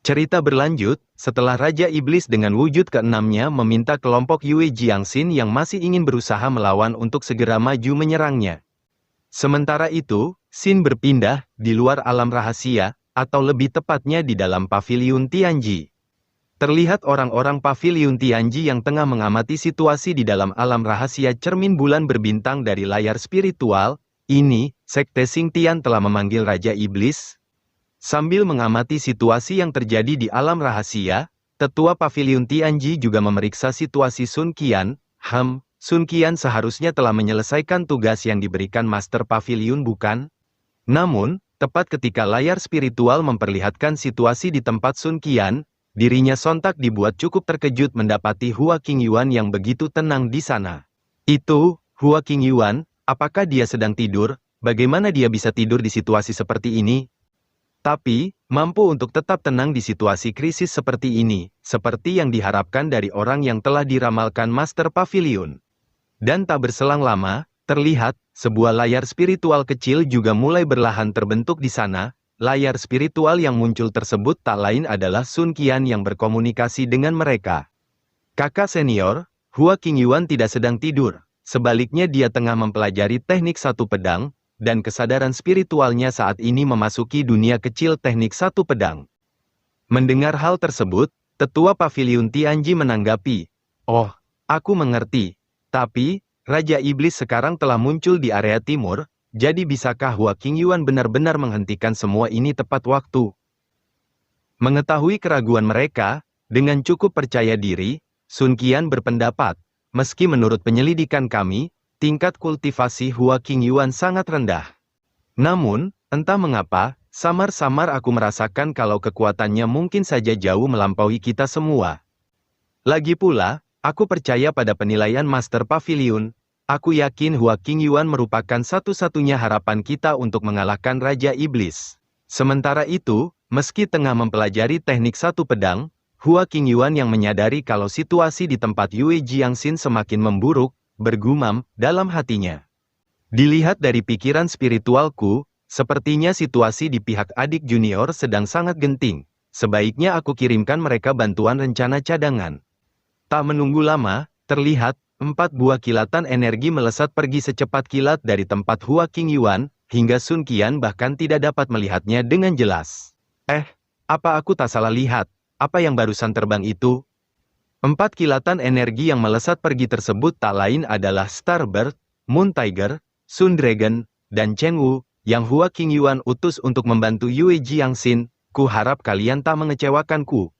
Cerita berlanjut, setelah Raja Iblis dengan wujud keenamnya meminta kelompok Yue Jiangxin yang masih ingin berusaha melawan untuk segera maju menyerangnya. Sementara itu, Xin berpindah di luar alam rahasia, atau lebih tepatnya di dalam paviliun Tianji. Terlihat orang-orang paviliun Tianji yang tengah mengamati situasi di dalam alam rahasia cermin bulan berbintang dari layar spiritual. Ini, Sekte Xingtian telah memanggil Raja Iblis. Sambil mengamati situasi yang terjadi di alam rahasia, Tetua Paviliun Tianji juga memeriksa situasi Sun Qian. Sun Qian seharusnya telah menyelesaikan tugas yang diberikan Master Paviliun bukan? Namun, tepat ketika layar spiritual memperlihatkan situasi di tempat Sun Qian, dirinya sontak dibuat cukup terkejut mendapati Hua Qingyuan yang begitu tenang di sana. Itu, Hua Qingyuan, apakah dia sedang tidur? Bagaimana dia bisa tidur di situasi seperti ini? Tapi, mampu untuk tetap tenang di situasi krisis seperti ini, seperti yang diharapkan dari orang yang telah diramalkan Master Pavilion. Dan tak berselang lama, terlihat, sebuah layar spiritual kecil juga mulai berlahan terbentuk di sana. Layar spiritual yang muncul tersebut tak lain adalah Sun Qian yang berkomunikasi dengan mereka. Kakak senior, Hua Qingyuan tidak sedang tidur, sebaliknya dia tengah mempelajari teknik satu pedang, dan kesadaran spiritualnya saat ini memasuki dunia kecil teknik satu pedang. Mendengar hal tersebut, Tetua Paviliun Tianji menanggapi, "Oh, aku mengerti. Tapi, Raja Iblis sekarang telah muncul di area timur, jadi bisakah Hua Qingyuan benar-benar menghentikan semua ini tepat waktu?" Mengetahui keraguan mereka, dengan cukup percaya diri, Sun Qian berpendapat, "Meski menurut penyelidikan kami, tingkat kultivasi Hua Qingyuan sangat rendah. Namun, entah mengapa, samar-samar aku merasakan kalau kekuatannya mungkin saja jauh melampaui kita semua. Lagi pula, aku percaya pada penilaian Master Pavilion. Aku yakin Hua Qingyuan merupakan satu-satunya harapan kita untuk mengalahkan Raja Iblis." Sementara itu, meski tengah mempelajari teknik satu pedang, Hua Qingyuan yang menyadari kalau situasi di tempat Yue Jiangxin semakin memburuk, bergumam dalam hatinya. "Dilihat dari pikiran spiritualku, sepertinya situasi di pihak adik junior sedang sangat genting. Sebaiknya aku kirimkan mereka bantuan rencana cadangan." Tak menunggu lama, terlihat 4 buah kilatan energi melesat pergi secepat kilat dari tempat Hua Qingyuan, hingga Sun Qian bahkan tidak dapat melihatnya dengan jelas. Apa aku tak salah lihat? Apa yang barusan terbang itu? 4 kilatan energi yang melesat pergi tersebut tak lain adalah Starbird, Moon Tiger, Sun Dragon, dan Chen Wu, yang Hua Qingyuan utus untuk membantu Yue Jiangxin. Ku harap kalian tak mengecewakanku.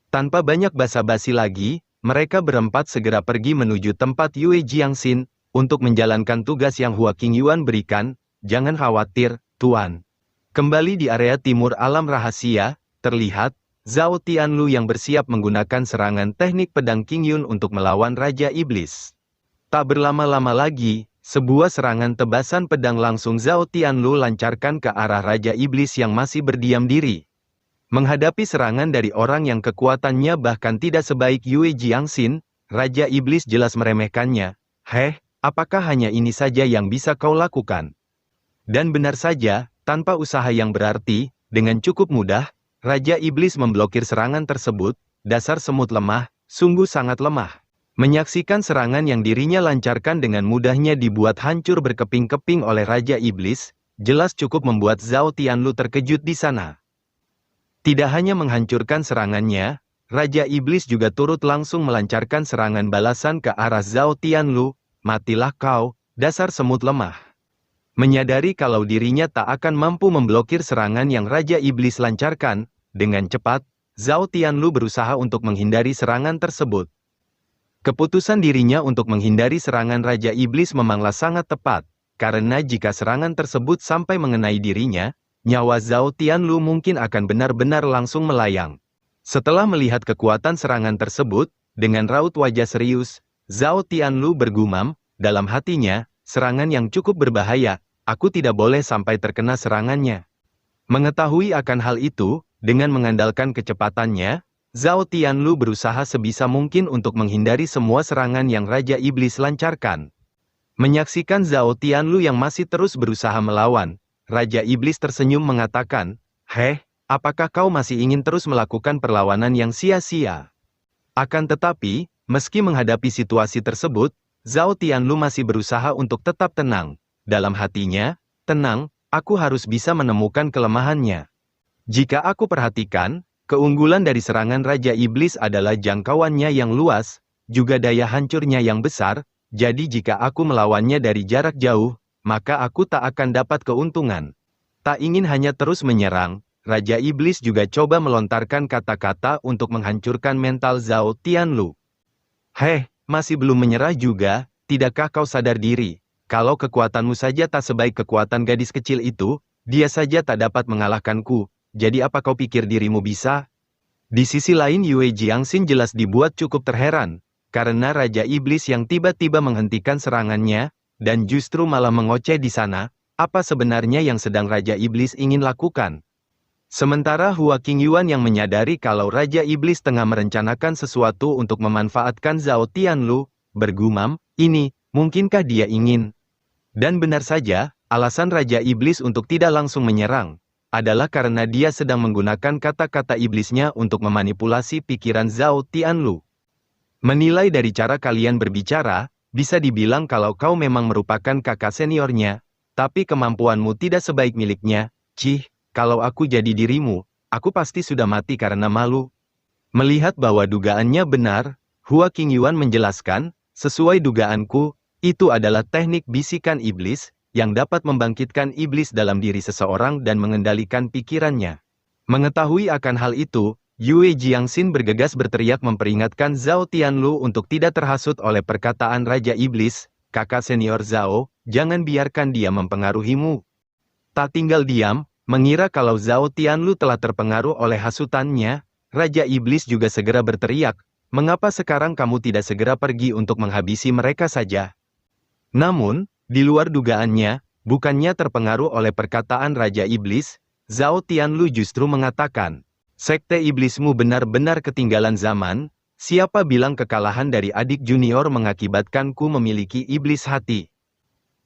Tanpa banyak basa-basi lagi, mereka berempat segera pergi menuju tempat Yue Jiangxin, untuk menjalankan tugas yang Hua Qingyuan berikan. "Jangan khawatir, Tuan." Kembali di area timur alam rahasia, terlihat, Zhao Tianlu yang bersiap menggunakan serangan teknik pedang Qingyun untuk melawan Raja Iblis. Tak berlama-lama lagi, sebuah serangan tebasan pedang langsung Zhao Tianlu lancarkan ke arah Raja Iblis yang masih berdiam diri. Menghadapi serangan dari orang yang kekuatannya bahkan tidak sebaik Yue Jiangxin, Raja Iblis jelas meremehkannya. Apakah hanya ini saja yang bisa kau lakukan?" Dan benar saja, tanpa usaha yang berarti, dengan cukup mudah, Raja Iblis memblokir serangan tersebut. Dasar semut lemah, sungguh sangat lemah. Menyaksikan serangan yang dirinya lancarkan dengan mudahnya dibuat hancur berkeping-keping oleh Raja Iblis, jelas cukup membuat Zhao Tianlu terkejut di sana. Tidak hanya menghancurkan serangannya, Raja Iblis juga turut langsung melancarkan serangan balasan ke arah Zhao Tianlu. "Matilah kau, dasar semut lemah." Menyadari kalau dirinya tak akan mampu memblokir serangan yang Raja Iblis lancarkan, dengan cepat, Zhao Tianlu berusaha untuk menghindari serangan tersebut. Keputusan dirinya untuk menghindari serangan Raja Iblis memanglah sangat tepat, karena jika serangan tersebut sampai mengenai dirinya, nyawa Zhao Tianlu mungkin akan benar-benar langsung melayang. Setelah melihat kekuatan serangan tersebut, dengan raut wajah serius, Zhao Tianlu bergumam dalam hatinya, "Serangan yang cukup berbahaya, aku tidak boleh sampai terkena serangannya." Mengetahui akan hal itu, dengan mengandalkan kecepatannya, Zhao Tianlu berusaha sebisa mungkin untuk menghindari semua serangan yang Raja Iblis lancarkan. Menyaksikan Zhao Tianlu yang masih terus berusaha melawan, Raja Iblis tersenyum mengatakan, apakah kau masih ingin terus melakukan perlawanan yang sia-sia? Akan tetapi, meski menghadapi situasi tersebut, Zhao Tianlu masih berusaha untuk tetap tenang. Dalam hatinya, tenang, aku harus bisa menemukan kelemahannya. Jika aku perhatikan, keunggulan dari serangan Raja Iblis adalah jangkauannya yang luas, juga daya hancurnya yang besar, jadi jika aku melawannya dari jarak jauh, maka aku tak akan dapat keuntungan. Tak ingin hanya terus menyerang, Raja Iblis juga coba melontarkan kata-kata untuk menghancurkan mental Zhao Tianlu. Heh, masih belum menyerah juga, tidakkah kau sadar diri? Kalau kekuatanmu saja tak sebaik kekuatan gadis kecil itu, dia saja tak dapat mengalahkanku, jadi apa kau pikir dirimu bisa? Di sisi lain Yue Jiangxin jelas dibuat cukup terheran, karena Raja Iblis yang tiba-tiba menghentikan serangannya, dan justru malah mengoceh di sana, apa sebenarnya yang sedang Raja Iblis ingin lakukan? Sementara Hua Qingyuan yang menyadari kalau Raja Iblis tengah merencanakan sesuatu untuk memanfaatkan Zhao Tianlu, bergumam, ini, mungkinkah dia ingin? Dan benar saja, alasan Raja Iblis untuk tidak langsung menyerang, adalah karena dia sedang menggunakan kata-kata iblisnya untuk memanipulasi pikiran Zhao Tianlu. Menilai dari cara kalian berbicara, bisa dibilang kalau kau memang merupakan kakak seniornya, tapi kemampuanmu tidak sebaik miliknya, cih. Kalau aku jadi dirimu, aku pasti sudah mati karena malu. Melihat bahwa dugaannya benar, Hua Qingyuan menjelaskan, sesuai dugaanku, itu adalah teknik bisikan iblis, yang dapat membangkitkan iblis dalam diri seseorang dan mengendalikan pikirannya. Mengetahui akan hal itu, Yue Jiangxin bergegas berteriak memperingatkan Zhao Tianlu untuk tidak terhasut oleh perkataan Raja Iblis, kakak senior Zhao, jangan biarkan dia mempengaruhimu. Tak tinggal diam, mengira kalau Zhao Tianlu telah terpengaruh oleh hasutannya, Raja Iblis juga segera berteriak, mengapa sekarang kamu tidak segera pergi untuk menghabisi mereka saja? Namun, di luar dugaannya, bukannya terpengaruh oleh perkataan Raja Iblis, Zhao Tianlu justru mengatakan, sekte iblismu benar-benar ketinggalan zaman, siapa bilang kekalahan dari adik junior mengakibatkanku memiliki iblis hati?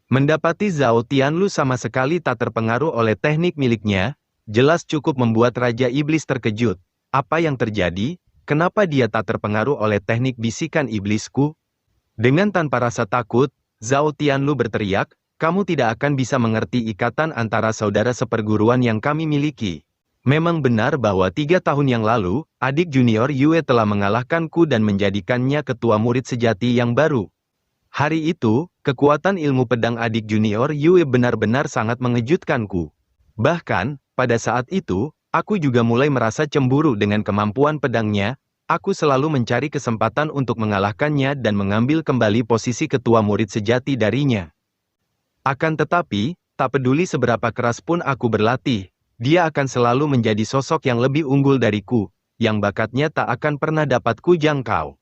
Mendapati Zhao Tianlu sama sekali tak terpengaruh oleh teknik miliknya, jelas cukup membuat Raja Iblis terkejut. Apa yang terjadi? Kenapa dia tak terpengaruh oleh teknik bisikan iblisku? Dengan tanpa rasa takut, Zhao Tianlu berteriak, kamu tidak akan bisa mengerti ikatan antara saudara seperguruan yang kami miliki. Memang benar bahwa 3 tahun yang lalu, adik junior Yue telah mengalahkanku dan menjadikannya ketua murid sejati yang baru. Hari itu, kekuatan ilmu pedang adik junior Yue benar-benar sangat mengejutkanku. Bahkan, pada saat itu, aku juga mulai merasa cemburu dengan kemampuan pedangnya, aku selalu mencari kesempatan untuk mengalahkannya dan mengambil kembali posisi ketua murid sejati darinya. Akan tetapi, tak peduli seberapa keras pun aku berlatih, dia akan selalu menjadi sosok yang lebih unggul dariku, yang bakatnya tak akan pernah dapat ku jangkau.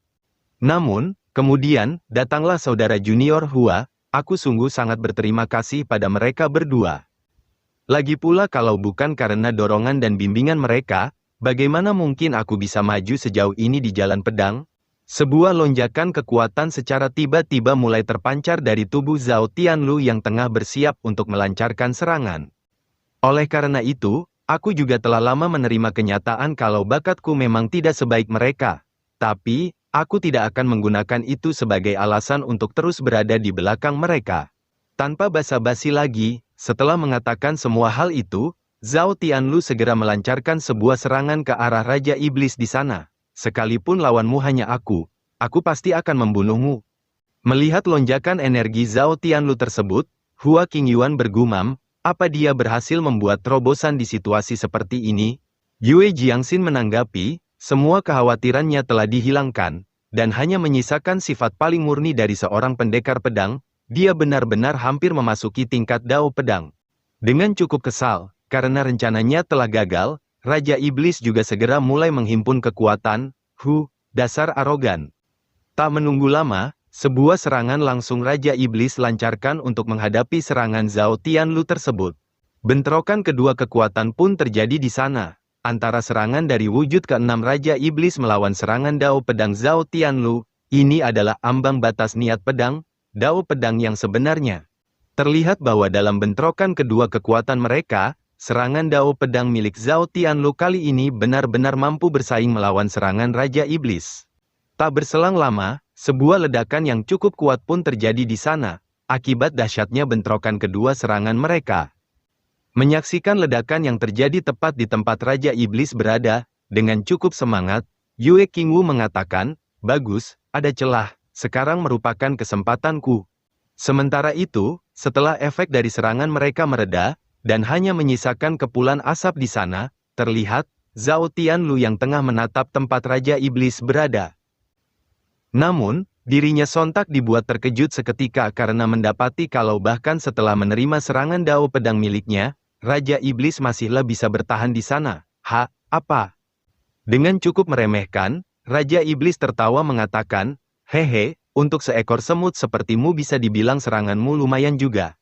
Namun, kemudian, datanglah saudara junior Hua, aku sungguh sangat berterima kasih pada mereka berdua. Lagi pula kalau bukan karena dorongan dan bimbingan mereka, bagaimana mungkin aku bisa maju sejauh ini di jalan pedang? Sebuah lonjakan kekuatan secara tiba-tiba mulai terpancar dari tubuh Zhao Tianlu yang tengah bersiap untuk melancarkan serangan. Oleh karena itu, aku juga telah lama menerima kenyataan kalau bakatku memang tidak sebaik mereka. Tapi, aku tidak akan menggunakan itu sebagai alasan untuk terus berada di belakang mereka. Tanpa basa-basi lagi, setelah mengatakan semua hal itu, Zhao Tianlu segera melancarkan sebuah serangan ke arah Raja Iblis di sana. Sekalipun lawanmu hanya aku pasti akan membunuhmu. Melihat lonjakan energi Zhao Tianlu tersebut, Hua Qingyuan bergumam, apa dia berhasil membuat terobosan di situasi seperti ini? Yue Jiangxin menanggapi, semua kekhawatirannya telah dihilangkan, dan hanya menyisakan sifat paling murni dari seorang pendekar pedang, dia benar-benar hampir memasuki tingkat Dao pedang. Dengan cukup kesal, karena rencananya telah gagal, Raja Iblis juga segera mulai menghimpun kekuatan, dasar arogan. Tak menunggu lama, sebuah serangan langsung Raja Iblis lancarkan untuk menghadapi serangan Zhao Tianlu tersebut. Bentrokan kedua kekuatan pun terjadi di sana. Antara serangan dari wujud ke-6 Raja Iblis melawan serangan Dao pedang Zhao Tianlu, ini adalah ambang batas niat pedang, Dao pedang yang sebenarnya. Terlihat bahwa dalam bentrokan kedua kekuatan mereka, serangan Dao Pedang milik Zhao Tianlu kali ini benar-benar mampu bersaing melawan serangan Raja Iblis. Tak berselang lama, sebuah ledakan yang cukup kuat pun terjadi di sana, akibat dahsyatnya bentrokan kedua serangan mereka. Menyaksikan ledakan yang terjadi tepat di tempat Raja Iblis berada, dengan cukup semangat, Yue Qingwu mengatakan, "Bagus, ada celah, sekarang merupakan kesempatanku." Sementara itu, setelah efek dari serangan mereka mereda, dan hanya menyisakan kepulan asap di sana, terlihat, Zhao Tianlu yang tengah menatap tempat Raja Iblis berada. Namun, dirinya sontak dibuat terkejut seketika karena mendapati kalau bahkan setelah menerima serangan Dao Pedang miliknya, Raja Iblis masihlah bisa bertahan di sana. Apa? Dengan cukup meremehkan, Raja Iblis tertawa mengatakan, "Hehe, untuk seekor semut sepertimu bisa dibilang seranganmu lumayan juga."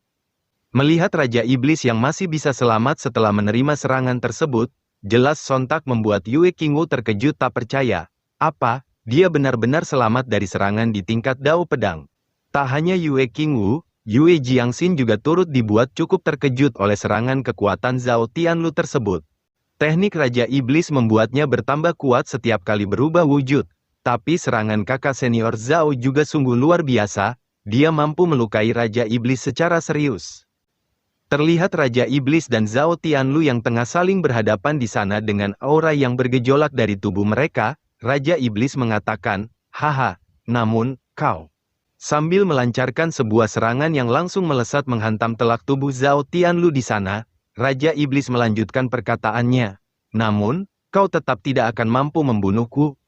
Melihat Raja Iblis yang masih bisa selamat setelah menerima serangan tersebut, jelas sontak membuat Yue Qingwu terkejut tak percaya. Apa? Dia benar-benar selamat dari serangan di tingkat Dao Pedang. Tak hanya Yue Qingwu, Yue Jiangxin juga turut dibuat cukup terkejut oleh serangan kekuatan Zhao Tianlu tersebut. Teknik Raja Iblis membuatnya bertambah kuat setiap kali berubah wujud, tapi serangan kakak senior Zhao juga sungguh luar biasa, dia mampu melukai Raja Iblis secara serius. Terlihat Raja Iblis dan Zhao Tianlu yang tengah saling berhadapan di sana dengan aura yang bergejolak dari tubuh mereka. Raja Iblis mengatakan, "Haha, namun, kau." Sambil melancarkan sebuah serangan yang langsung melesat menghantam telak tubuh Zhao Tianlu di sana, Raja Iblis melanjutkan perkataannya, "Namun, kau tetap tidak akan mampu membunuhku."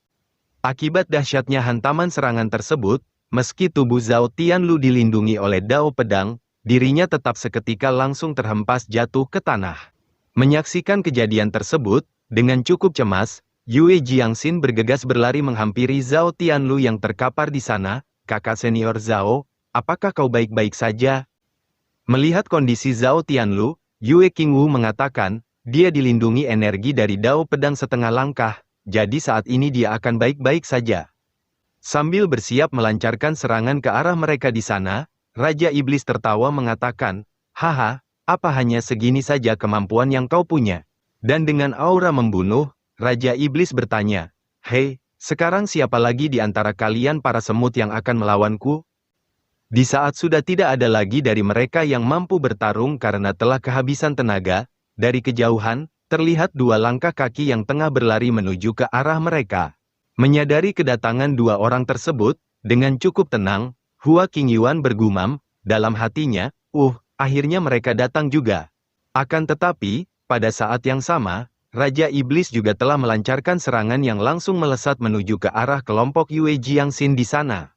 Akibat dahsyatnya hantaman serangan tersebut, meski tubuh Zhao Tianlu dilindungi oleh Dao Pedang, dirinya tetap seketika langsung terhempas jatuh ke tanah. Menyaksikan kejadian tersebut, dengan cukup cemas, Yue Jiangxin bergegas berlari menghampiri Zhao Tianlu yang terkapar di sana. "Kakak senior Zhao, apakah kau baik-baik saja?" Melihat kondisi Zhao Tianlu, Yue Qingwu mengatakan, dia dilindungi energi dari Dao Pedang setengah langkah, jadi saat ini dia akan baik-baik saja. Sambil bersiap melancarkan serangan ke arah mereka di sana, Raja Iblis tertawa mengatakan, "Haha, apa hanya segini saja kemampuan yang kau punya?" Dan dengan aura membunuh, Raja Iblis bertanya, "Hei, sekarang siapa lagi di antara kalian para semut yang akan melawanku?" Di saat sudah tidak ada lagi dari mereka yang mampu bertarung karena telah kehabisan tenaga, dari kejauhan, terlihat dua langkah kaki yang tengah berlari menuju ke arah mereka. Menyadari kedatangan dua orang tersebut, dengan cukup tenang, Hua Qingyuan bergumam, dalam hatinya, akhirnya mereka datang juga. Akan tetapi, pada saat yang sama, Raja Iblis juga telah melancarkan serangan yang langsung melesat menuju ke arah kelompok Yue Jiangxin di sana.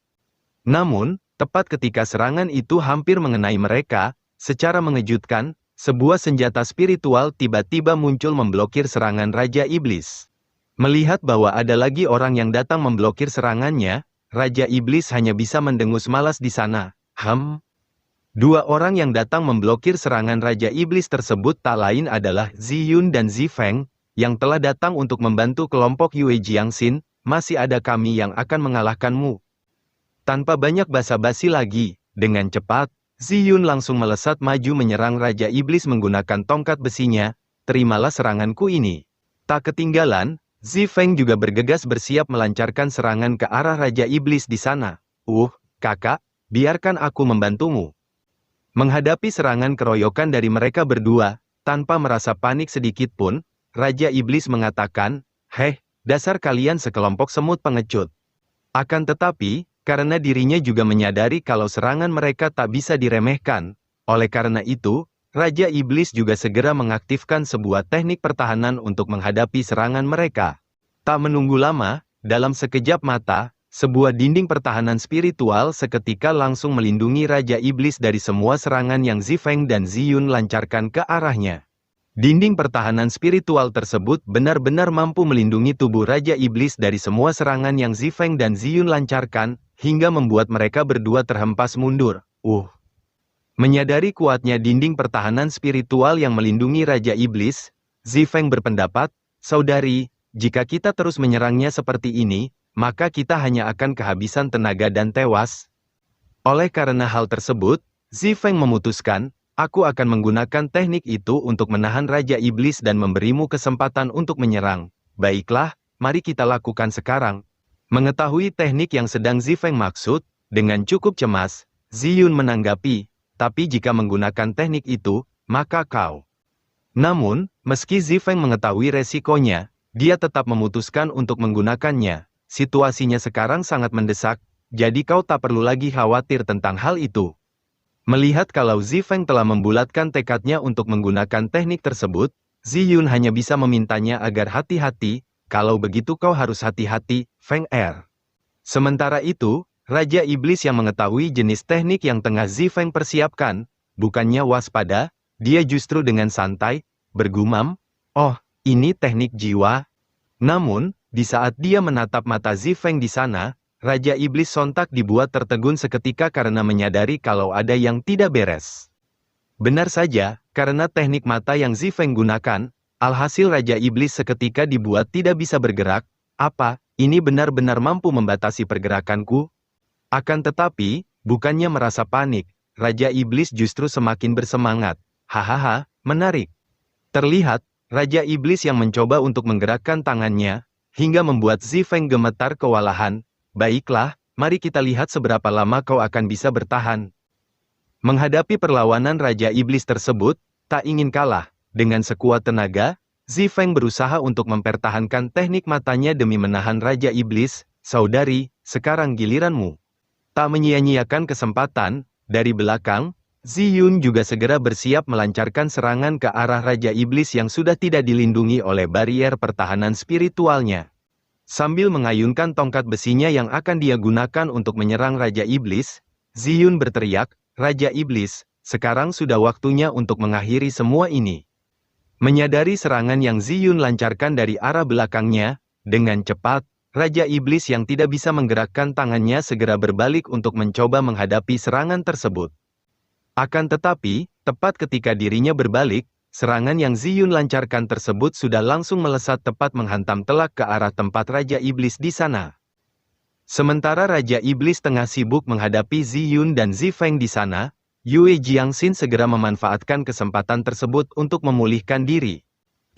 Namun, tepat ketika serangan itu hampir mengenai mereka, secara mengejutkan, sebuah senjata spiritual tiba-tiba muncul memblokir serangan Raja Iblis. Melihat bahwa ada lagi orang yang datang memblokir serangannya, Raja Iblis hanya bisa mendengus malas di sana. Dua orang yang datang memblokir serangan Raja Iblis tersebut tak lain adalah Ziyun dan Zifeng, yang telah datang untuk membantu kelompok Yue Jiangxin. "Masih ada kami yang akan mengalahkanmu." Tanpa banyak basa-basi lagi, dengan cepat, Ziyun langsung melesat maju menyerang Raja Iblis menggunakan tongkat besinya. "Terimalah seranganku ini." Tak ketinggalan, Zifeng juga bergegas bersiap melancarkan serangan ke arah Raja Iblis di sana. Kakak, biarkan aku membantumu." Menghadapi serangan keroyokan dari mereka berdua, tanpa merasa panik sedikit pun, Raja Iblis mengatakan, dasar kalian sekelompok semut pengecut." Akan tetapi, karena dirinya juga menyadari kalau serangan mereka tak bisa diremehkan, oleh karena itu, Raja Iblis juga segera mengaktifkan sebuah teknik pertahanan untuk menghadapi serangan mereka. Tak menunggu lama, dalam sekejap mata, sebuah dinding pertahanan spiritual seketika langsung melindungi Raja Iblis dari semua serangan yang Zifeng dan Ziyun lancarkan ke arahnya. Dinding pertahanan spiritual tersebut benar-benar mampu melindungi tubuh Raja Iblis dari semua serangan yang Zifeng dan Ziyun lancarkan, hingga membuat mereka berdua terhempas mundur. Menyadari kuatnya dinding pertahanan spiritual yang melindungi Raja Iblis, Zifeng berpendapat, "Saudari, jika kita terus menyerangnya seperti ini, maka kita hanya akan kehabisan tenaga dan tewas." Oleh karena hal tersebut, Zifeng memutuskan, Aku akan menggunakan teknik itu untuk menahan Raja Iblis dan memberimu kesempatan untuk menyerang. Baiklah, mari kita lakukan sekarang. Mengetahui teknik yang sedang Zifeng maksud, dengan cukup cemas, Ziyun menanggapi, tapi jika menggunakan teknik itu, maka kau. Namun, meski Zifeng mengetahui resikonya, dia tetap memutuskan untuk menggunakannya. Situasinya sekarang sangat mendesak, jadi kau tak perlu lagi khawatir tentang hal itu. Melihat kalau Zifeng telah membulatkan tekadnya untuk menggunakan teknik tersebut, Ziyun hanya bisa memintanya agar hati-hati, kalau begitu kau harus hati-hati, Feng Er. Sementara itu, Raja Iblis yang mengetahui jenis teknik yang tengah Zifeng persiapkan, bukannya waspada, dia justru dengan santai, bergumam, "Oh, ini teknik jiwa." Namun, di saat dia menatap mata Zifeng di sana, Raja Iblis sontak dibuat tertegun seketika karena menyadari kalau ada yang tidak beres. Benar saja, karena teknik mata yang Zifeng gunakan, alhasil Raja Iblis seketika dibuat tidak bisa bergerak. Apa, ini benar-benar mampu membatasi pergerakanku? Akan tetapi, bukannya merasa panik, Raja Iblis justru semakin bersemangat. Hahaha, menarik. Terlihat, Raja Iblis yang mencoba untuk menggerakkan tangannya, hingga membuat Zifeng gemetar kewalahan. Baiklah, mari kita lihat seberapa lama kau akan bisa bertahan. Menghadapi perlawanan Raja Iblis tersebut, tak ingin kalah. Dengan sekuat tenaga, Zifeng berusaha untuk mempertahankan teknik matanya demi menahan Raja Iblis. Saudari, sekarang giliranmu. Tak menyia-nyiakan kesempatan, dari belakang, Ziyun juga segera bersiap melancarkan serangan ke arah Raja Iblis yang sudah tidak dilindungi oleh barrier pertahanan spiritualnya. Sambil mengayunkan tongkat besinya yang akan dia gunakan untuk menyerang Raja Iblis, Ziyun berteriak, "Raja Iblis, sekarang sudah waktunya untuk mengakhiri semua ini." Menyadari serangan yang Ziyun lancarkan dari arah belakangnya, dengan cepat, Raja Iblis yang tidak bisa menggerakkan tangannya segera berbalik untuk mencoba menghadapi serangan tersebut. Akan tetapi, tepat ketika dirinya berbalik, serangan yang Ziyun lancarkan tersebut sudah langsung melesat tepat menghantam telak ke arah tempat Raja Iblis di sana. Sementara Raja Iblis tengah sibuk menghadapi Ziyun dan Zifeng di sana, Yue Jiangxin segera memanfaatkan kesempatan tersebut untuk memulihkan diri.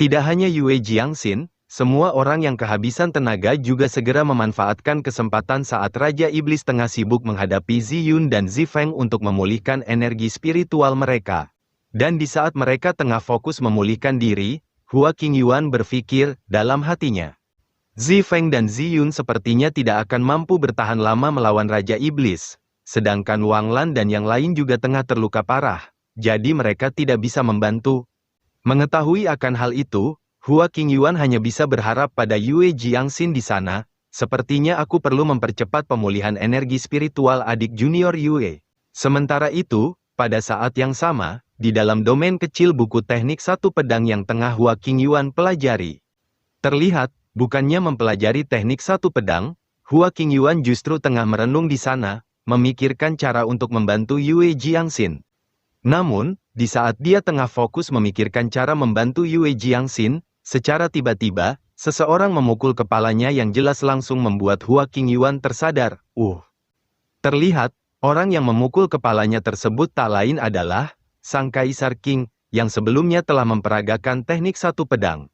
Tidak hanya Yue Jiangxin, semua orang yang kehabisan tenaga juga segera memanfaatkan kesempatan saat Raja Iblis tengah sibuk menghadapi Ziyun dan Zifeng untuk memulihkan energi spiritual mereka. Dan di saat mereka tengah fokus memulihkan diri, Hua Qingyuan berpikir dalam hatinya. Zifeng dan Ziyun sepertinya tidak akan mampu bertahan lama melawan Raja Iblis. Sedangkan Wang Lan dan yang lain juga tengah terluka parah, jadi mereka tidak bisa membantu. Mengetahui akan hal itu, Hua Qingyuan hanya bisa berharap pada Yue Jiangxin di sana. Sepertinya aku perlu mempercepat pemulihan energi spiritual adik junior Yue. Sementara itu, pada saat yang sama, di dalam domain kecil buku teknik satu pedang yang tengah Hua Qingyuan pelajari. Terlihat, bukannya mempelajari teknik satu pedang, Hua Qingyuan justru tengah merenung di sana, memikirkan cara untuk membantu Yue Jiangxin. Namun, di saat dia tengah fokus memikirkan cara membantu Yue Jiangxin, secara tiba-tiba, seseorang memukul kepalanya yang jelas langsung membuat Hua Qingyuan tersadar. Terlihat, orang yang memukul kepalanya tersebut tak lain adalah Sang Kaisar Qing, yang sebelumnya telah memperagakan teknik satu pedang.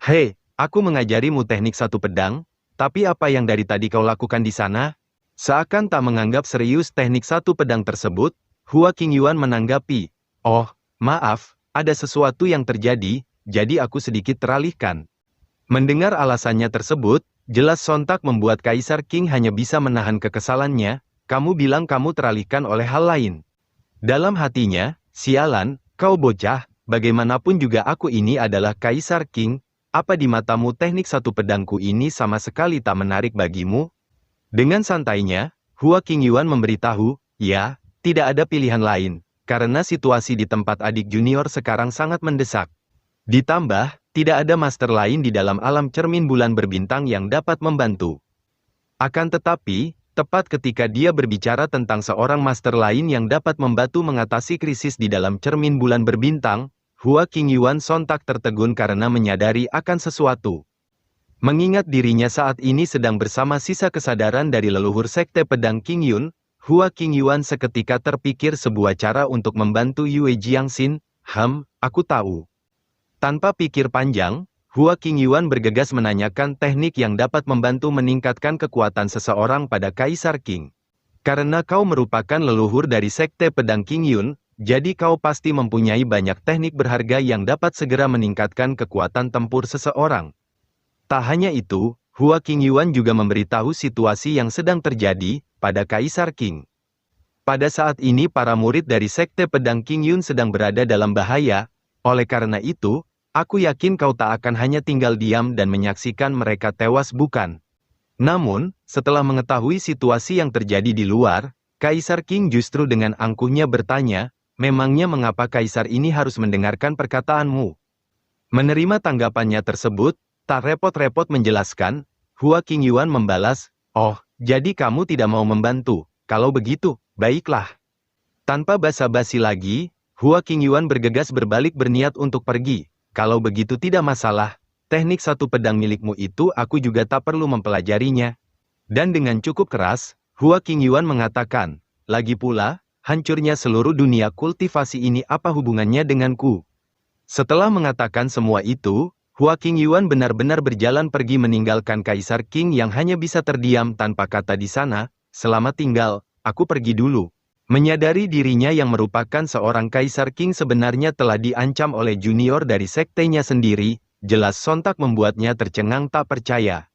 "Hei, aku mengajarimu teknik satu pedang, tapi apa yang dari tadi kau lakukan di sana?" Seakan tak menganggap serius teknik satu pedang tersebut, Hua Qingyuan menanggapi, "Oh, maaf, ada sesuatu yang terjadi, jadi aku sedikit teralihkan." Mendengar alasannya tersebut, jelas sontak membuat Kaisar Qing hanya bisa menahan kekesalannya. "Kamu bilang kamu teralihkan oleh hal lain." Dalam hatinya, "Sialan, kau bocah, bagaimanapun juga aku ini adalah Kaisar Qing, apa di matamu teknik satu pedangku ini sama sekali tak menarik bagimu?" Dengan santainya, Hua Qingyuan memberitahu, "Ya, tidak ada pilihan lain, karena situasi di tempat adik junior sekarang sangat mendesak. Ditambah, tidak ada master lain di dalam alam cermin bulan berbintang yang dapat membantu." Akan tetapi, tepat ketika dia berbicara tentang seorang master lain yang dapat membantu mengatasi krisis di dalam cermin bulan berbintang, Hua Qingyuan sontak tertegun karena menyadari akan sesuatu. Mengingat dirinya saat ini sedang bersama sisa kesadaran dari leluhur Sekte Pedang Qingyun, Hua Qingyuan seketika terpikir sebuah cara untuk membantu Yue Jiangxin. Aku tahu. Tanpa pikir panjang, Hua Qingyuan bergegas menanyakan teknik yang dapat membantu meningkatkan kekuatan seseorang pada Kaisar Qing. Karena kau merupakan leluhur dari Sekte Pedang Qingyun, jadi kau pasti mempunyai banyak teknik berharga yang dapat segera meningkatkan kekuatan tempur seseorang. Tak hanya itu, Hua Qingyuan juga memberitahu situasi yang sedang terjadi pada Kaisar Qing. Pada saat ini para murid dari Sekte Pedang Qingyun sedang berada dalam bahaya, oleh karena itu, aku yakin kau tak akan hanya tinggal diam dan menyaksikan mereka tewas, bukan? Namun, setelah mengetahui situasi yang terjadi di luar, Kaisar Qing justru dengan angkuhnya bertanya, memangnya mengapa Kaisar ini harus mendengarkan perkataanmu? Menerima tanggapannya tersebut, tak repot-repot menjelaskan, Hua Qingyuan membalas, oh, jadi kamu tidak mau membantu, kalau begitu, baiklah. Tanpa basa-basi lagi, Hua Qingyuan bergegas berbalik berniat untuk pergi. Kalau begitu tidak masalah, teknik satu pedang milikmu itu aku juga tak perlu mempelajarinya. Dan dengan cukup keras, Hua Qingyuan mengatakan, lagi pula, hancurnya seluruh dunia kultivasi ini apa hubungannya denganku? Setelah mengatakan semua itu, Hua Qingyuan benar-benar berjalan pergi meninggalkan Kaisar Qing yang hanya bisa terdiam tanpa kata di sana, selamat tinggal, aku pergi dulu. Menyadari dirinya yang merupakan seorang Kaisar Qing sebenarnya telah diancam oleh junior dari sektenya sendiri, jelas sontak membuatnya tercengang tak percaya.